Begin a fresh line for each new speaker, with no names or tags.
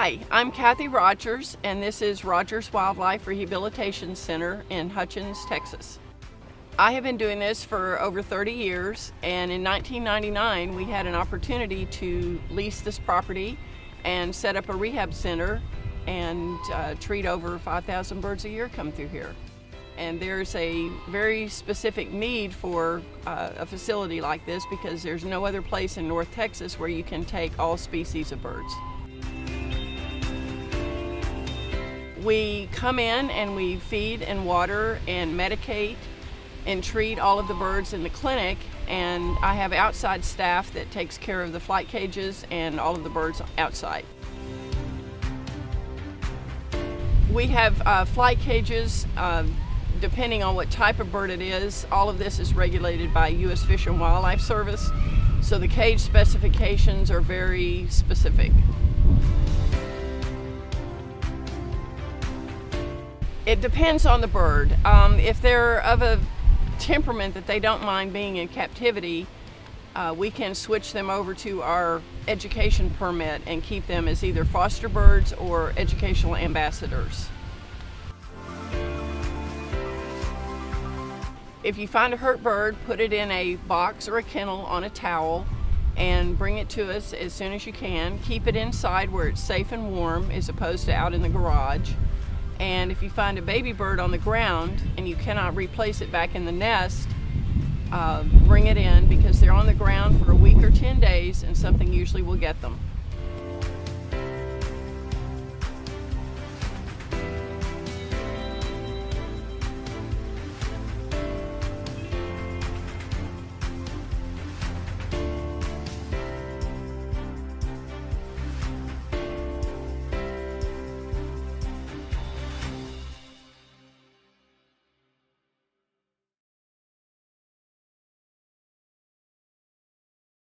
Hi, I'm Kathy Rogers, and this is Rogers Wildlife Rehabilitation Center in Hutchins, Texas. I have been doing this for over 30 years, and in 1999 we had an opportunity to lease this property and set up a rehab center and treat over 5,000 birds a year come through here. And there's a very specific need for a facility like this because there's no other place in North Texas where you can take all species of birds. We come in and we feed and water and medicate and treat all of the birds in the clinic, and I have outside staff that takes care of the flight cages and all of the birds outside. We have flight cages depending on what type of bird it is. All of this is regulated by U.S. Fish and Wildlife Service, so the cage specifications are very specific. It depends on the bird. If they're of a temperament that they don't mind being in captivity, we can switch them over to our education permit and keep them as either foster birds or educational ambassadors. If you find a hurt bird, put it in a box or a kennel on a towel and bring it to us as soon as you can. Keep it inside where it's safe and warm as opposed to out in the garage. And if you find a baby bird on the ground and you cannot replace it back in the nest, bring it in because they're on the ground for a week or 10 days and something usually will get them.